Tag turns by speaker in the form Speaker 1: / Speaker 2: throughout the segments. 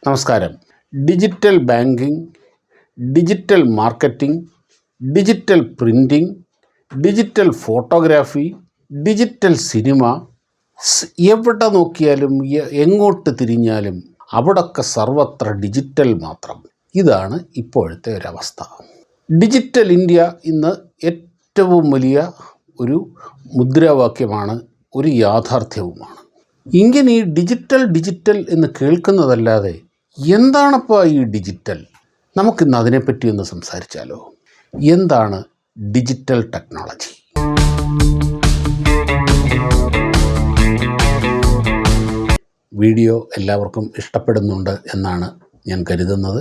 Speaker 1: നമസ്കാരം. Digital banking, digital marketing, digital printing, digital photography, digital cinema, എവിടെ നോക്കിയാലും എങ്ങോട്ട് തിരിഞ്ഞാലും അവിടൊക്കെ സർവത്ര ഡിജിറ്റൽ മാത്രം. ഇതാണ് ഇപ്പോഴത്തെ ഒരവസ്ഥ. ഡിജിറ്റൽ ഇന്ത്യ ഇന്ന് ഏറ്റവും വലിയ ഒരു മുദ്രാവാക്യമാണ്, ഒരു യാഥാർത്ഥ്യവുമാണ്. ഇങ്ങനെ ഈ ഡിജിറ്റൽ എന്ന് കേൾക്കുന്നതല്ലാതെ എന്താണപ്പോൾ ഈ ഡിജിറ്റൽ? നമുക്കിന്ന് അതിനെപ്പറ്റി ഒന്ന് സംസാരിച്ചാലോ? എന്താണ് ഡിജിറ്റൽ ടെക്നോളജി? വീഡിയോ എല്ലാവർക്കും ഇഷ്ടപ്പെടുന്നുണ്ട് എന്നാണ് ഞാൻ കരുതുന്നത്.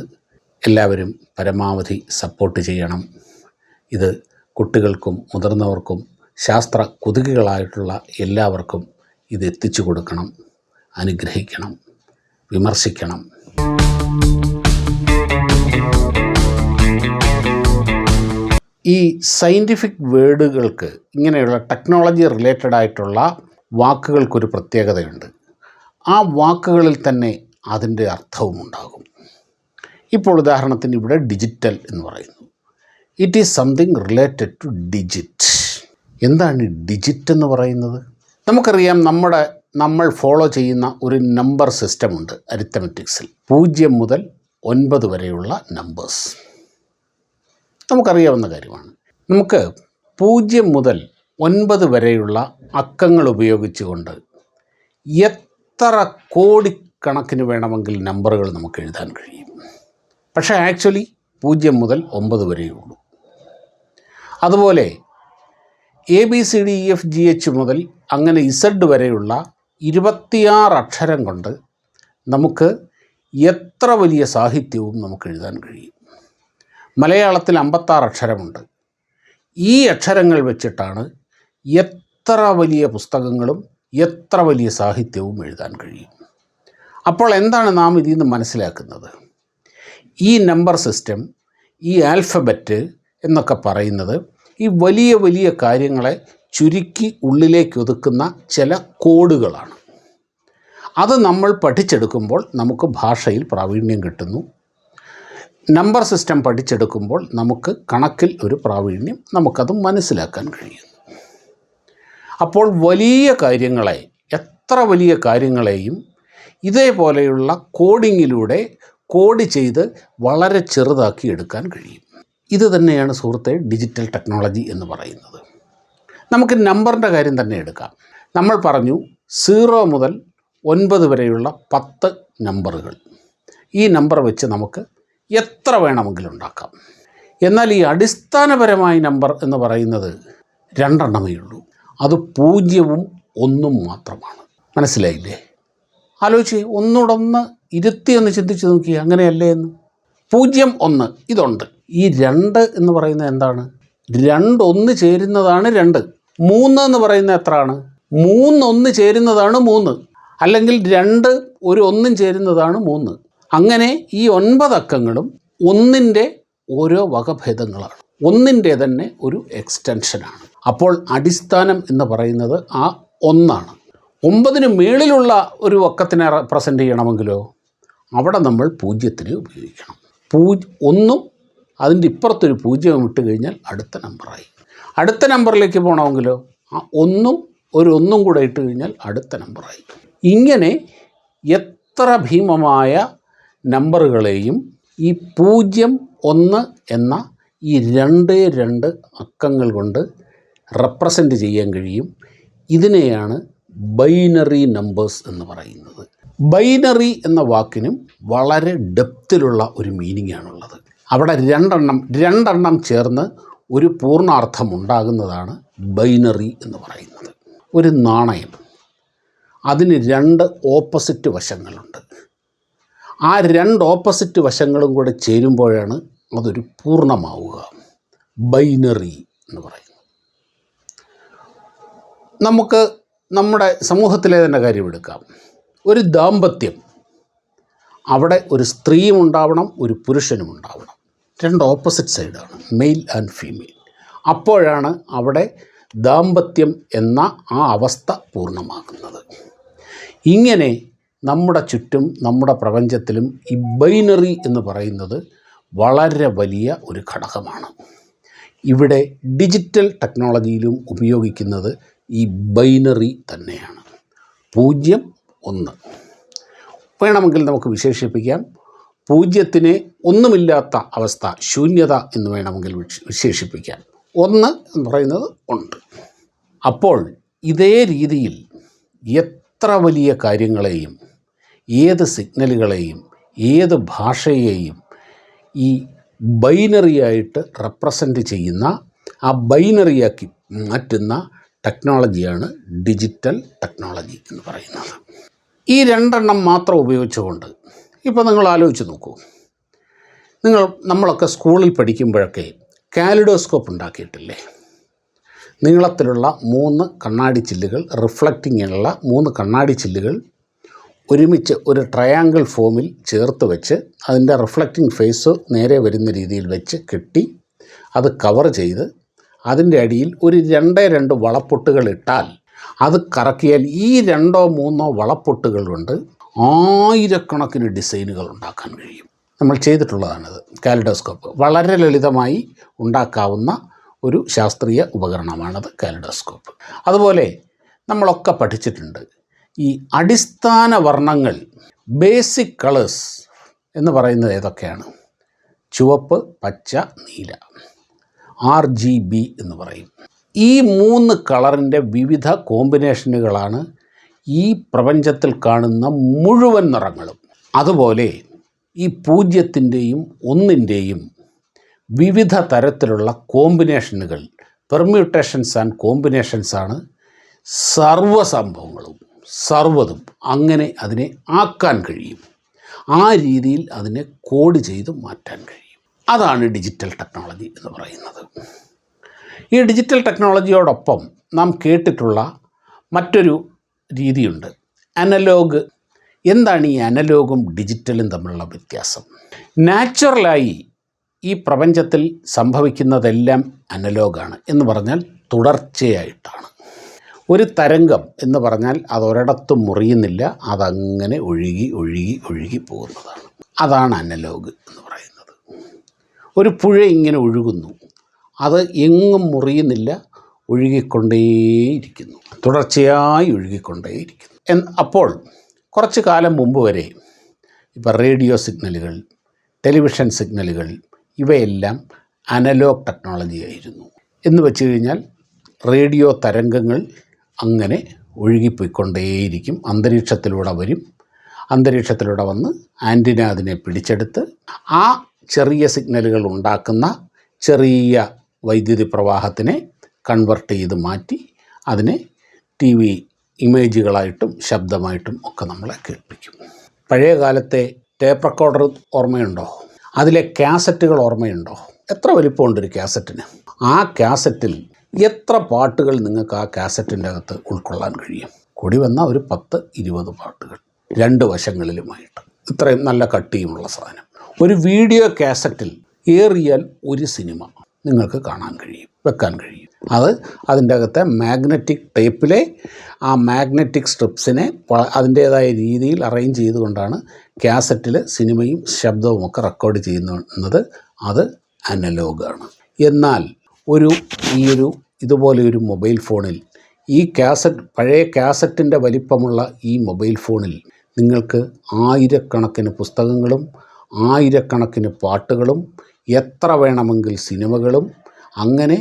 Speaker 1: എല്ലാവരും പരമാവധി സപ്പോർട്ട് ചെയ്യണം. ഇത് കുട്ടികൾക്കും മുതിർന്നവർക്കും ശാസ്ത്ര കുതുകികളായിട്ടുള്ള എല്ലാവർക്കും ഇത് എത്തിച്ചു കൊടുക്കണം, അനുഗ്രഹിക്കണം, വിമർശിക്കണം. ഈ സയൻറ്റിഫിക് വേർഡുകൾക്ക്, ഇങ്ങനെയുള്ള ടെക്നോളജി റിലേറ്റഡ് ആയിട്ടുള്ള വാക്കുകൾക്കൊരു പ്രത്യേകതയുണ്ട്. ആ വാക്കുകളിൽ തന്നെ അതിൻ്റെ അർത്ഥവും ഉണ്ടാകും. ഇപ്പോൾ ഉദാഹരണത്തിന് ഇവിടെ ഡിജിറ്റൽ എന്ന് പറയുന്നു. It is something related two digit. എന്താണ് ഈ ഡിജിറ്റ് എന്ന് പറയുന്നത്? നമുക്കറിയാം, നമ്മൾ ഫോളോ ചെയ്യുന്ന ഒരു നമ്പർ സിസ്റ്റമുണ്ട് അരിത്തമെറ്റിക്സിൽ. 0 മുതൽ 9 വരെയുള്ള നമ്പേഴ്സ് നമുക്കറിയാവുന്ന കാര്യമാണ്. നമുക്ക് 0 മുതൽ 9 വരെയുള്ള അക്കങ്ങൾ ഉപയോഗിച്ചുകൊണ്ട് എത്ര കോടിക്കണക്കിന് വേണമെങ്കിൽ നമ്പറുകൾ നമുക്ക് എഴുതാൻ കഴിയും. പക്ഷേ ആക്ച്വലി 0 മുതൽ 9 വരെയുള്ളൂ. അതുപോലെ ABCDEFGH മുതൽ അങ്ങനെ Z വരെയുള്ള 26 അക്ഷരം കൊണ്ട് നമുക്ക് എത്ര വലിയ സാഹിത്യവും നമുക്ക് എഴുതാൻ കഴിയും. മലയാളത്തിൽ 56 അക്ഷരമുണ്ട്. ഈ അക്ഷരങ്ങൾ വെച്ചിട്ടാണ് എത്ര വലിയ പുസ്തകങ്ങളും എത്ര വലിയ സാഹിത്യവും എഴുതാൻ കഴിയും. അപ്പോൾ എന്താണ് നാം ഇതിൽ നിന്ന് മനസ്സിലാക്കുന്നത്? ഈ നമ്പർ സിസ്റ്റം, ഈ ആൽഫബറ്റ് എന്നൊക്കെ പറയുന്നത് ഈ വലിയ വലിയ കാര്യങ്ങളെ ചുരുക്കി ഉള്ളിലേക്ക് ഒതുക്കുന്ന ചില കോഡുകളാണ്. അത് നമ്മൾ പഠിച്ചെടുക്കുമ്പോൾ നമുക്ക് ഭാഷയിൽ പ്രാവീണ്യം കിട്ടുന്നു. നമ്പർ സിസ്റ്റം പഠിച്ചെടുക്കുമ്പോൾ നമുക്ക് കണക്കിൽ ഒരു പ്രാവീണ്യം, നമുക്കത് മനസ്സിലാക്കാൻ കഴിയുന്നു. അപ്പോൾ വലിയ കാര്യങ്ങളെ, എത്ര വലിയ കാര്യങ്ങളെയും ഇതേപോലെയുള്ള കോഡിങ്ങിലൂടെ കോഡ് ചെയ്ത് വളരെ ചെറുതാക്കി എടുക്കാൻ കഴിയും. ഇത് തന്നെയാണ് സുഹൃത്തെ ഡിജിറ്റൽ ടെക്നോളജി എന്ന് പറയുന്നത്. നമുക്ക് നമ്പറിൻ്റെ കാര്യം തന്നെ എടുക്കാം. നമ്മൾ പറഞ്ഞു 0 മുതൽ 9 വരെയുള്ള 10 നമ്പറുകൾ. ഈ നമ്പർ വെച്ച് നമുക്ക് എത്ര വേണമെങ്കിലും ഉണ്ടാക്കാം. എന്നാൽ ഈ അടിസ്ഥാനപരമായ നമ്പർ എന്ന് പറയുന്നത് 2 എണ്ണമേ ഉള്ളൂ. അത് 0ഉം 1ഉം മാത്രമാണ്. മനസ്സിലായില്ലേ? ആലോചിച്ച് ഒന്നുകൂടെ ഇരുത്തി ഒന്ന് ചിന്തിച്ച് നോക്കി, അങ്ങനെയല്ലേ എന്ന്. 0, 1 ഇതുണ്ട്. ഈ 2 എന്ന് പറയുന്നത് എന്താണ്? 2 1 ചേരുന്നതാണ് 2. 3 എന്ന് പറയുന്നത് എത്രയാണ്? 3 1 ചേരുന്നതാണ് 3. അല്ലെങ്കിൽ 2 ഒരു 1 ചേരുന്നതാണ് 3. അങ്ങനെ ഈ 9 അക്കങ്ങളും 1ൻ്റെ ഓരോ വകഭേദങ്ങളാണ്. 1ൻ്റെ തന്നെ ഒരു എക്സ്റ്റൻഷനാണ്. അപ്പോൾ അടിസ്ഥാനം എന്ന് പറയുന്നത് ആ 1ആണ്. 9ന് മേളിലുള്ള ഒരു അക്കത്തിനെ റെപ്രസെൻ്റ് ചെയ്യണമെങ്കിലോ അവിടെ നമ്മൾ 0 ഉപയോഗിക്കണം. 1ഉം അതിൻ്റെ ഇപ്പുറത്തൊരു 0 ഇട്ട് കഴിഞ്ഞാൽ അടുത്ത നമ്പറായി. അടുത്ത നമ്പറിലേക്ക് പോകണമെങ്കിലോ ആ 1ഉം ഒരു 1ഉം കൂടെ ഇട്ട് കഴിഞ്ഞാൽ അടുത്ത നമ്പറായി. ഇങ്ങനെ എത്ര ഭീമമായ നമ്പറുകളെയും ഈ 0, 1 എന്ന ഈ 2 അക്കങ്ങൾ കൊണ്ട് റെപ്രസെൻ്റ് ചെയ്യാൻ കഴിയും. ഇതിനെയാണ് ബൈനറി നമ്പേഴ്സ് എന്ന് പറയുന്നത്. ബൈനറി എന്ന വാക്കിനും വളരെ ഡെപ്തിലുള്ള ഒരു മീനിങ് ആണുള്ളത്. അവിടെ 2 എണ്ണം ചേർന്ന് ഒരു പൂർണ്ണാർത്ഥം ഉണ്ടാകുന്നതാണ് ബൈനറി എന്ന് പറയുന്നത്. ഒരു നാണയം, അതിന് 2 ഓപ്പോസിറ്റ് വശങ്ങളുണ്ട്. ആ 2 ഓപ്പോസിറ്റ് വശങ്ങളും കൂടെ ചേരുമ്പോഴാണ് അതൊരു പൂർണ്ണമാവുക. ബൈനറി എന്ന് പറയുന്നത്. നമുക്ക് നമ്മുടെ സമൂഹത്തിലെ തന്നെ കാര്യം എടുക്കാം. ഒരു ദാമ്പത്യം, അവിടെ ഒരു സ്ത്രീയും ഉണ്ടാവണം, ഒരു പുരുഷനും ഉണ്ടാവണം. 2 ഓപ്പോസിറ്റ് സൈഡാണ്, മെയിൽ ആൻഡ് ഫീമെയിൽ. അപ്പോഴാണ് അവിടെ ദാമ്പത്യം എന്ന ആ അവസ്ഥ പൂർണ്ണമാകുന്നത്. ഇങ്ങനെ നമ്മുടെ ചുറ്റും നമ്മുടെ പ്രപഞ്ചത്തിലും ഈ ബൈനറി എന്ന് പറയുന്നത് വളരെ വലിയ ഒരു ഘടകമാണ്. ഇവിടെ ഡിജിറ്റൽ ടെക്നോളജിയിലും ഉപയോഗിക്കുന്നത് ഈ ബൈനറി തന്നെയാണ്. 0, 1 വേണമെങ്കിൽ നമുക്ക് വിശേഷിപ്പിക്കാം. 0-നെ ഒന്നുമില്ലാത്ത അവസ്ഥ, ശൂന്യത എന്ന് വേണമെങ്കിൽ വിശേഷിപ്പിക്കാം. 1 എന്ന് പറയുന്നത് ഉണ്ട്. അപ്പോൾ ഇതേ രീതിയിൽ എത്ര വലിയ കാര്യങ്ങളെയും, ഏത് സിഗ്നലുകളെയും, ഏത് ഭാഷയെയും ഈ ബൈനറിയായിട്ട് റെപ്രസെൻ്റ് ചെയ്യുന്ന, ആ ബൈനറിയാക്കി മാറ്റുന്ന ടെക്നോളജിയാണ് ഡിജിറ്റൽ ടെക്നോളജി എന്ന് പറയുന്നത്. ഈ 2 മാത്രം ഉപയോഗിച്ചുകൊണ്ട് ഇപ്പോൾ നിങ്ങൾ ആലോചിച്ച് നോക്കൂ. നമ്മളൊക്കെ സ്കൂളിൽ പഠിക്കുമ്പോഴൊക്കെ കാലിഡോസ്കോപ്പ് ഉണ്ടാക്കിയിട്ടില്ലേ? നീളത്തിലുള്ള 3 കണ്ണാടി ചില്ലുകൾ, റിഫ്ലക്റ്റിംഗ് ഉള്ള 3 കണ്ണാടി ചില്ലുകൾ ഒരുമിച്ച് ഒരു ട്രയാങ്കിൾ ഫോമിൽ ചേർത്ത് വെച്ച് അതിൻ്റെ റിഫ്ലക്റ്റിംഗ് ഫേസ് നേരെ വരുന്ന രീതിയിൽ വെച്ച് കെട്ടി അത് കവർ ചെയ്ത് അതിൻ്റെ അടിയിൽ ഒരു 2 വളപ്പൊട്ടുകൾ ഇട്ടാൽ അത് കറക്കിയാൽ ഈ 2-3 വളപ്പൊട്ടുകൾ കൊണ്ട് ആയിരക്കണക്കിന് ഡിസൈനുകൾ ഉണ്ടാക്കാൻ കഴിയും. നമ്മൾ ചെയ്തിട്ടുള്ളതാണിത്. കാലിഡോസ്കോപ്പ് വളരെ ലളിതമായി ഉണ്ടാക്കാവുന്ന ഒരു ശാസ്ത്രീയ ഉപകരണമാണത് കാലിഡോസ്കോപ്പ്. അതുപോലെ നമ്മളൊക്കെ പഠിച്ചിട്ടുണ്ട് ഈ അടിസ്ഥാന വർണ്ണങ്ങൾ, ബേസിക് കളേഴ്സ് എന്ന് പറയുന്നത് ഏതൊക്കെയാണ്? ചുവപ്പ്, പച്ച, നീല, RGB എന്ന് പറയും. ഈ 3 കളറിൻ്റെ വിവിധ കോമ്പിനേഷനുകളാണ് ഈ പ്രപഞ്ചത്തിൽ കാണുന്ന മുഴുവൻ നിറങ്ങളും. അതുപോലെ ഈ 0-ൻ്റെയും 1-ൻ്റെയും വിവിധ തരത്തിലുള്ള കോമ്പിനേഷനുകൾ, പെർമ്യൂട്ടേഷൻസ് ആൻഡ് കോമ്പിനേഷൻസാണ് സർവ്വസംഭവങ്ങളും, സർവ്വതും. അങ്ങനെ അതിനെ ആക്കാൻ കഴിയും. ആ രീതിയിൽ അതിനെ കോഡ് ചെയ്ത് മാറ്റാൻ കഴിയും. അതാണ് ഡിജിറ്റൽ ടെക്നോളജി എന്ന് പറയുന്നത്. ഈ ഡിജിറ്റൽ ടെക്നോളജിയോടൊപ്പം നാം കേട്ടിട്ടുള്ള മറ്റൊരു രീതിയുണ്ട്, അനലോഗ്. എന്താണ് ഈ അനലോഗും ഡിജിറ്റലും തമ്മിലുള്ള വ്യത്യാസം? നാച്ചുറലായി ഈ പ്രപഞ്ചത്തിൽ സംഭവിക്കുന്നതെല്ലാം അനലോഗാണ് എന്ന് പറഞ്ഞാൽ തുടർച്ചയായിട്ടാണ്. ഒരു തരംഗം എന്ന് പറഞ്ഞാൽ അതൊരിടത്തും മുറിയുന്നില്ല, അതങ്ങനെ ഒഴുകി ഒഴുകി ഒഴുകി പോകുന്നതാണ്. അതാണ് അനലോഗ് എന്ന് പറയുന്നത്. ഒരു പുഴ ഇങ്ങനെ ഒഴുകുന്നു, അത് എങ്ങും മുറിയുന്നില്ല, ഒഴുകിക്കൊണ്ടേയിരിക്കുന്നു, തുടർച്ചയായി ഒഴുകിക്കൊണ്ടേയിരിക്കുന്നു. അപ്പോൾ കുറച്ച് കാലം മുമ്പ് വരെ ഇപ്പോൾ റേഡിയോ സിഗ്നലുകൾ, ടെലിവിഷൻ സിഗ്നലുകൾ ഇവയെല്ലാം അനലോഗ് ടെക്നോളജി ആയിരുന്നു. എന്ന് വെച്ച് കഴിഞ്ഞാൽ റേഡിയോ തരംഗങ്ങൾ അങ്ങനെ ഒഴുകിപ്പോയിക്കൊണ്ടേയിരിക്കും, അന്തരീക്ഷത്തിലൂടെ വരും, അന്തരീക്ഷത്തിലൂടെ വന്ന് ആൻറ്റിന അതിനെ പിടിച്ചെടുത്ത് ആ ചെറിയ സിഗ്നലുകൾ ഉണ്ടാക്കുന്ന ചെറിയ വൈദ്യുതി പ്രവാഹത്തിനെ കൺവെർട്ട് ചെയ്ത് മാറ്റി അതിനെ TV ഇമേജുകളായിട്ടും ശബ്ദമായിട്ടും ഒക്കെ നമ്മളെ കേൾപ്പിക്കും. പഴയ കാലത്തെ ടേപ്പ് റെക്കോർഡർ ഓർമ്മയുണ്ടോ? അതിലെ കാസറ്റുകൾ ഓർമ്മയുണ്ടോ? എത്ര വലിപ്പമുണ്ടൊരു കാസറ്റിന്? ആ കാസറ്റിൽ എത്ര പാട്ടുകൾ നിങ്ങൾക്ക് ആ കാസറ്റിൻ്റെ അകത്ത് ഉൾക്കൊള്ളാൻ കഴിയും? കൂടി വന്നാൽ ഒരു 10-20 പാട്ടുകൾ 2 വശങ്ങളിലുമായിട്ട്. ഇത്രയും നല്ല കട്ടിയുമുള്ള സാധനം. ഒരു വീഡിയോ കാസറ്റിൽ ഏറിയാൽ ഒരു സിനിമ നിങ്ങൾക്ക് കാണാൻ കഴിയും, വെക്കാൻ കഴിയും. അത് അതിൻ്റെ അകത്തെ മാഗ്നറ്റിക് ടേപ്പിലെ ആ മാഗ്നറ്റിക് സ്ട്രിപ്സിനെ അതിൻ്റേതായ രീതിയിൽ അറേഞ്ച് ചെയ്തുകൊണ്ടാണ് കാസറ്റിൽ സിനിമയും ശബ്ദവും ഒക്കെ റെക്കോർഡ് ചെയ്യുന്നത്. അത് അനലോഗാണ്. എന്നാൽ ഇതുപോലെയൊരു മൊബൈൽ ഫോണിൽ ഈ പഴയ കാസറ്റിൻ്റെ വലിപ്പമുള്ള ഈ മൊബൈൽ ഫോണിൽ നിങ്ങൾക്ക് ആയിരക്കണക്കിന് പുസ്തകങ്ങളും ആയിരക്കണക്കിന് പാട്ടുകളും എത്ര വേണമെങ്കിൽ സിനിമകളും അങ്ങനെ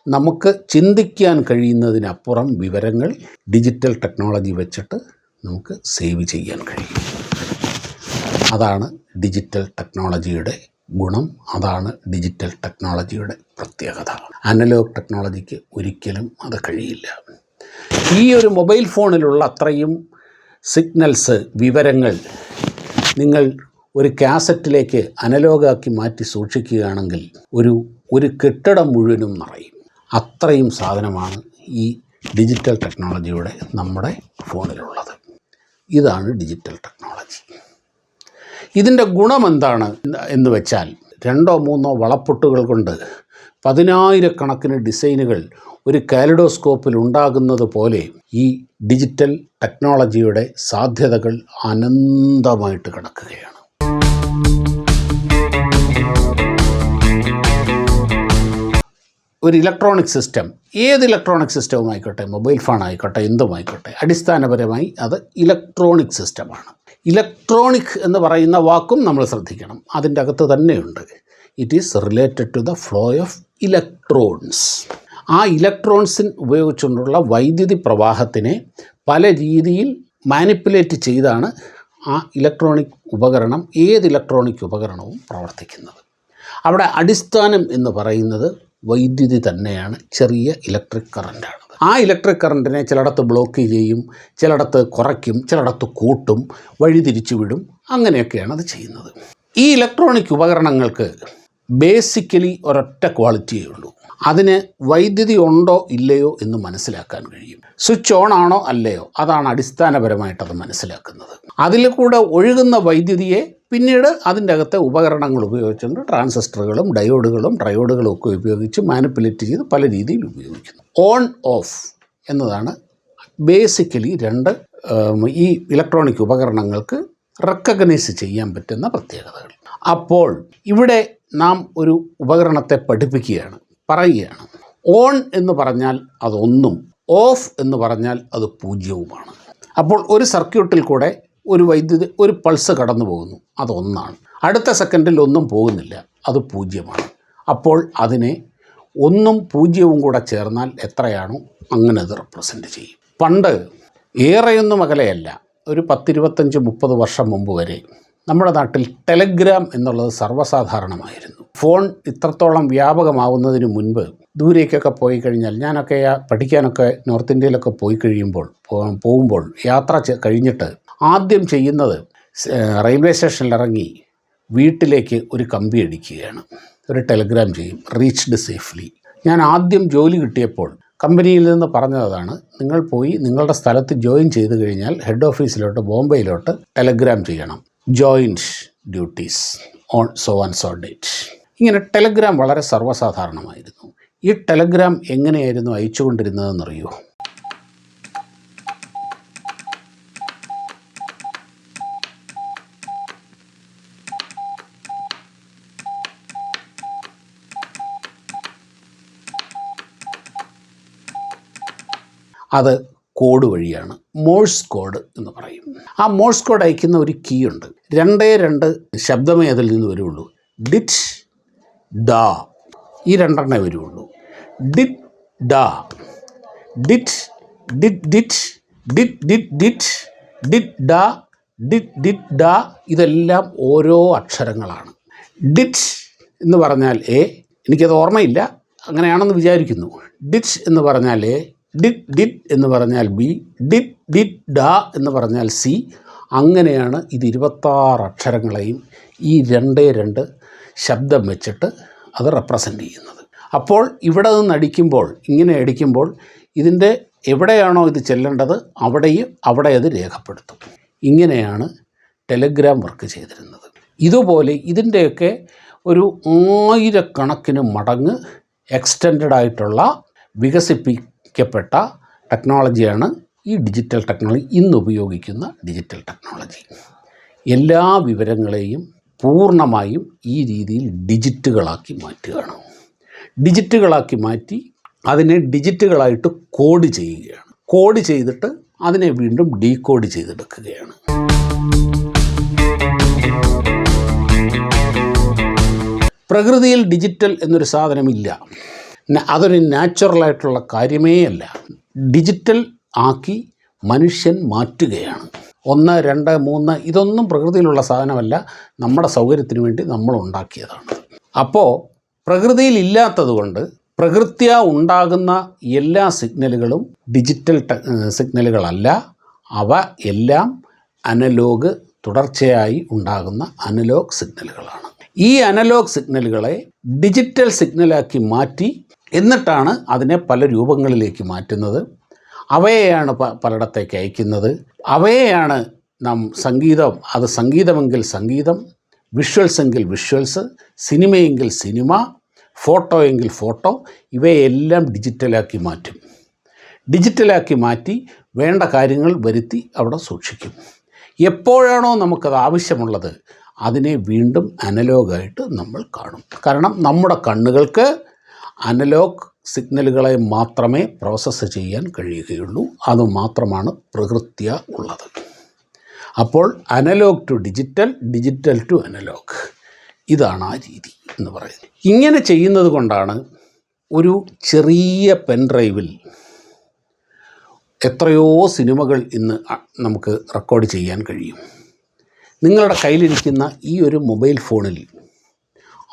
Speaker 1: നമുക്ക് ചിന്തിക്കാൻ കഴിയുന്നതിനപ്പുറം വിവരങ്ങൾ ഡിജിറ്റൽ ടെക്നോളജി വെച്ചിട്ട് നമുക്ക് സേവ് ചെയ്യാൻ കഴിയും. അതാണ് ഡിജിറ്റൽ ടെക്നോളജിയുടെ ഗുണം, അതാണ് ഡിജിറ്റൽ ടെക്നോളജിയുടെ പ്രത്യേകത. അനലോഗ് ടെക്നോളജിക്ക് ഒരിക്കലും അത് കഴിയില്ല. ഈ ഒരു മൊബൈൽ ഫോണിലുള്ള അത്രയും സിഗ്നൽസ്, വിവരങ്ങൾ നിങ്ങൾ ഒരു കാസറ്റിലേക്ക് അനലോഗാക്കി മാറ്റി സൂക്ഷിക്കുകയാണെങ്കിൽ ഒരു കെട്ടിടം മുഴുവനും നിറയും. അത്രയും സാധനമാണ് ഈ ഡിജിറ്റൽ ടെക്നോളജിയുടെ നമ്മുടെ ഫോണിലുള്ളത്. ഇതാണ് ഡിജിറ്റൽ ടെക്നോളജി. ഇതിൻ്റെ ഗുണം എന്താണ് എന്ന് വെച്ചാൽ 2-3 വളപ്പൊട്ടുകൾ കൊണ്ട് പതിനായിരക്കണക്കിന് ഡിസൈനുകൾ ഒരു കാലിഡോസ്കോപ്പിൽ ഉണ്ടാകുന്നത് പോലെ ഈ ഡിജിറ്റൽ ടെക്നോളജിയുടെ സാധ്യതകൾ അനന്തമായിട്ട് കിടക്കുകയാണ്. ഒരു ഇലക്ട്രോണിക് സിസ്റ്റം, ഏത് ഇലക്ട്രോണിക് സിസ്റ്റവും ആയിക്കോട്ടെ, മൊബൈൽ ഫോൺ ആയിക്കോട്ടെ, എന്തുമായിക്കോട്ടെ, അടിസ്ഥാനപരമായി അത് ഇലക്ട്രോണിക് സിസ്റ്റമാണ്. ഇലക്ട്രോണിക് എന്ന് പറയുന്ന വാക്കും നമ്മൾ ശ്രദ്ധിക്കണം. അതിൻ്റെ അകത്ത് തന്നെയുണ്ട് it is related to the flow of electrons. ആ ഇലക്ട്രോൺസിൻ ഉപയോഗിച്ചുകൊണ്ടുള്ള വൈദ്യുതി പ്രവാഹത്തിനെ പല രീതിയിൽ മാനിപ്പുലേറ്റ് ചെയ്താണ് ആ ഇലക്ട്രോണിക് ഉപകരണം, ഏത് ഇലക്ട്രോണിക് ഉപകരണവും പ്രവർത്തിക്കുന്നത്. അവിടെ അടിസ്ഥാനം എന്ന് പറയുന്നത് വൈദ്യുതി തന്നെയാണ്, ചെറിയ ഇലക്ട്രിക് കറണ്ടാണ്. ആ ഇലക്ട്രിക് കറണ്ടിനെ ചിലയിടത്ത് ബ്ലോക്ക് ചെയ്യും, ചിലയിടത്ത് കുറയ്ക്കും, ചിലയിടത്ത് കൂട്ടും, വഴിതിരിച്ചു വിടും, അങ്ങനെയൊക്കെയാണ് അത് ചെയ്യുന്നത്. ഈ ഇലക്ട്രോണിക് ഉപകരണങ്ങൾക്ക് ബേസിക്കലി ഒരൊറ്റ ക്വാളിറ്റിയേ ഉള്ളൂ. അതിന് വൈദ്യുതി ഉണ്ടോ ഇല്ലയോ എന്ന് മനസ്സിലാക്കാൻ കഴിയും. സ്വിച്ച് ഓൺ ആണോ അല്ലയോ, അതാണ് അടിസ്ഥാനപരമായിട്ടത് മനസ്സിലാക്കുന്നത്. അതിൽ കൂടെ ഒഴുകുന്ന വൈദ്യുതിയെ പിന്നീട് അതിൻ്റെ അകത്തെ ഉപകരണങ്ങൾ ഉപയോഗിച്ചുകൊണ്ട് ട്രാൻസിസ്റ്ററുകളും ഡയോഡുകളും ട്രയോഡുകളും ഒക്കെ ഉപയോഗിച്ച് മാനിപ്പുലേറ്റ് ചെയ്ത് പല രീതിയിൽ ഉപയോഗിക്കുന്നു. ഓൺ ഓഫ് എന്നതാണ് ബേസിക്കലി രണ്ട് ഈ ഇലക്ട്രോണിക് ഉപകരണങ്ങൾക്ക് റെക്കഗ്നൈസ് ചെയ്യാൻ പറ്റുന്ന പ്രത്യേകതകൾ. അപ്പോൾ ഇവിടെ നാം ഒരു ഉപകരണത്തെ പഠിപ്പിക്കുകയാണ്, പറയുകയാണ്. ഓൺ എന്ന് പറഞ്ഞാൽ അതൊന്നും, ഓഫ് എന്ന് പറഞ്ഞാൽ അത് പൂജ്യവുമാണ്. അപ്പോൾ ഒരു സർക്യൂട്ടിൽ കൂടെ ഒരു വൈദ്യുതി, ഒരു പൾസ് കടന്നു പോകുന്നു, അതൊന്നാണ്. അടുത്ത സെക്കൻഡിൽ ഒന്നും പോകുന്നില്ല, അത് പൂജ്യമാണ്. അപ്പോൾ അതിനെ ഒന്നും പൂജ്യവും കൂടെ ചേർന്നാൽ എത്രയാണോ അങ്ങനെ അത് റെപ്രസെൻറ്റ് ചെയ്യും. പണ്ട് ഏറെയൊന്നും അകലെയല്ല, ഒരു 10-25-30 വർഷം മുമ്പ് വരെ നമ്മുടെ നാട്ടിൽ ടെലഗ്രാം എന്നുള്ളത് സർവ്വസാധാരണമായിരുന്നു. ഫോൺ ഇത്രത്തോളം വ്യാപകമാവുന്നതിന് മുൻപ് ദൂരേക്കൊക്കെ പോയി കഴിഞ്ഞാൽ, ഞാനൊക്കെ പഠിക്കാനൊക്കെ നോർത്ത് ഇന്ത്യയിലൊക്കെ പോയി പോകുമ്പോൾ യാത്ര കഴിഞ്ഞിട്ട് ആദ്യം ചെയ്യുന്നത് റെയിൽവേ സ്റ്റേഷനിൽ ഇറങ്ങി വീട്ടിലേക്ക് ഒരു കമ്പി അടിക്കുകയാണ്, ഒരു ടെലഗ്രാം ചെയ്യും, റീച്ച്ഡ് സേഫ്ലി. ഞാൻ ആദ്യം ജോലി കിട്ടിയപ്പോൾ കമ്പനിയിൽ നിന്ന് പറഞ്ഞതാണ്, നിങ്ങൾ പോയി നിങ്ങളുടെ സ്ഥലത്ത് ജോയിൻ ചെയ്ത് കഴിഞ്ഞാൽ ഹെഡ് ഓഫീസിലോട്ട് ബോംബെയിലോട്ട് ടെലഗ്രാം ചെയ്യണം, joint duties on so and so date. ഇങ്ങനെ ടെലഗ്രാം വളരെ സർവ്വസാധാരണമായിരുന്നു. ഈ ടെലഗ്രാം എങ്ങനെയായിരുന്നു അയച്ചുകൊണ്ടിരുന്നതെന്നറിയോ? അത് കോഡ് വഴിയാണ്, മോഴ്സ് കോഡ് എന്ന് പറയും. ആ മോഴ്സ് കോഡ് അയക്കുന്ന ഒരു കീ ഉണ്ട്. 2 ശബ്ദമേ അതിൽ നിന്ന് വരുള്ളൂ. ഡിറ്റ് ഡാ, ഈ 2 വരുള്ളൂ. ഡിറ്റ് ഡാ, ഡിറ്റ് ഡിറ്റ് ഡിറ്റ് ഡിറ്റ് ഡിറ്റ് ഡിറ്റ് ഡിറ്റ് ഡാ, ഡിറ്റ് ഡിറ്റ് ഡാ, ഇതെല്ലാം ഓരോ അക്ഷരങ്ങളാണ്. ഡിറ്റ് എന്ന് പറഞ്ഞാൽ എ, എനിക്കത് ഓർമ്മയില്ല, അങ്ങനെയാണെന്ന് വിചാരിക്കുന്നു. ഡിറ്റ് എന്ന് പറഞ്ഞാൽ എ, ഡിറ്റ് ഡിറ്റ് എന്ന് പറഞ്ഞാൽ ബി, ഡിറ്റ് ഡിറ്റ് ഡാ എന്ന് പറഞ്ഞാൽ സി. അങ്ങനെയാണ് ഇത് 26 അക്ഷരങ്ങളെയും ഈ 2 ശബ്ദം വെച്ചിട്ട് അത് റെപ്രസെൻ്റ് ചെയ്യുന്നത്. അപ്പോൾ ഇവിടെ നിന്ന് അടിക്കുമ്പോൾ, ഇങ്ങനെ അടിക്കുമ്പോൾ ഇതിൻ്റെ എവിടെയാണോ ഇത് ചെല്ലേണ്ടത് അവിടെ അത് രേഖപ്പെടുത്തും. ഇങ്ങനെയാണ് ടെലഗ്രാം വർക്ക് ചെയ്തിരുന്നത്. ഇതുപോലെ ഇതിൻ്റെയൊക്കെ ഒരു 1000കണക്കിന് മടങ്ങ് എക്സ്റ്റെൻഡഡ് ആയിട്ടുള്ള വികസിപ്പിക്കപ്പെട്ട ടെക്നോളജിയാണ് ഈ ഡിജിറ്റൽ ടെക്നോളജി, ഇന്ന് ഉപയോഗിക്കുന്ന ഡിജിറ്റൽ ടെക്നോളജി. എല്ലാ വിവരങ്ങളെയും പൂർണ്ണമായും ഈ രീതിയിൽ ഡിജിറ്റുകളാക്കി മാറ്റുകയാണ്. ഡിജിറ്റുകളാക്കി മാറ്റി അതിനെ ഡിജിറ്റുകളായിട്ട് കോഡ് ചെയ്യുകയാണ്. കോഡ് ചെയ്തിട്ട് അതിനെ വീണ്ടും ഡീകോഡ് ചെയ്തെടുക്കുകയാണ്. പ്രകൃതിയിൽ ഡിജിറ്റൽ എന്നൊരു സാധനമില്ല. അതൊരു നാച്ചുറലായിട്ടുള്ള കാര്യമേ അല്ല. ഡിജിറ്റൽ ആക്കി മനുഷ്യൻ മാറ്റുകയാണ്. 1, 2, 3 ഇതൊന്നും പ്രകൃതിയിലുള്ള സാധനമല്ല, നമ്മുടെ സൗകര്യത്തിന് വേണ്ടി നമ്മൾ ഉണ്ടാക്കിയതാണ്. അപ്പോൾ പ്രകൃതിയിൽ ഇല്ലാത്തത് കൊണ്ട് പ്രകൃത്യാ ഉണ്ടാകുന്ന എല്ലാ സിഗ്നലുകളും ഡിജിറ്റൽ സിഗ്നലുകളല്ല. അവ എല്ലാം അനലോഗ്, തുടർച്ചയായി ഉണ്ടാകുന്ന അനലോഗ് സിഗ്നലുകളാണ്. ഈ അനലോഗ് സിഗ്നലുകളെ ഡിജിറ്റൽ സിഗ്നലാക്കി മാറ്റി എന്നിട്ടാണ് അതിനെ പല രൂപങ്ങളിലേക്ക് മാറ്റുന്നത്. അവയെയാണ് പലയിടത്തേക്ക് അയക്കുന്നത്. അവയെയാണ് നാം അത് സംഗീതമെങ്കിൽ സംഗീതം, വിഷ്വൽസ് എങ്കിൽ വിഷ്വൽസ്, സിനിമയെങ്കിൽ സിനിമ, ഫോട്ടോ എങ്കിൽ ഫോട്ടോ, ഇവയെല്ലാം ഡിജിറ്റലാക്കി മാറ്റും. ഡിജിറ്റലാക്കി മാറ്റി വേണ്ട കാര്യങ്ങൾ വരുത്തി അവിടെ സൂക്ഷിക്കും. എപ്പോഴാണോ നമുക്കത് ആവശ്യമുള്ളത് അതിനെ വീണ്ടും അനലോഗായിട്ട് നമ്മൾ കാണും. കാരണം നമ്മുടെ കണ്ണുകൾക്ക് അനലോഗ് സിഗ്നലുകളെ മാത്രമേ പ്രോസസ്സ് ചെയ്യാൻ കഴിയുകയുള്ളൂ. അതുമാത്രമാണ് പ്രകൃത്യ ഉള്ളത്. അപ്പോൾ analogue to digital, digital to analogue, ഇതാണ് ആ രീതി എന്ന് പറയുന്നത്. ഇങ്ങനെ ചെയ്യുന്നത് കൊണ്ടാണ് ഒരു ചെറിയ പെൻഡ്രൈവിൽ എത്രയോ സിനിമകൾ ഇന്ന് നമുക്ക് റെക്കോർഡ് ചെയ്യാൻ കഴിയും. നിങ്ങളുടെ കയ്യിലിരിക്കുന്ന ഈ ഒരു മൊബൈൽ ഫോണിൽ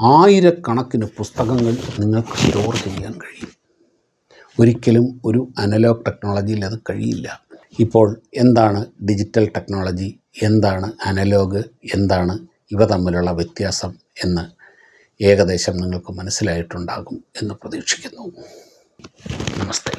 Speaker 1: ആയിരക്കണക്കിന് പുസ്തകങ്ങൾ നിങ്ങൾക്ക് സ്റ്റോർ ചെയ്യാൻ കഴിയും. ഒരിക്കലും ഒരു അനലോഗ് ടെക്നോളജിയിൽ അത് കഴിയില്ല. ഇപ്പോൾ എന്താണ് ഡിജിറ്റൽ ടെക്നോളജി, എന്താണ് അനലോഗ്, എന്താണ് ഇവ തമ്മിലുള്ള വ്യത്യാസം എന്ന് ഏകദേശം നിങ്ങൾക്ക് മനസ്സിലായിട്ടുണ്ടാകും എന്ന് പ്രതീക്ഷിക്കുന്നു. നമസ്തേ.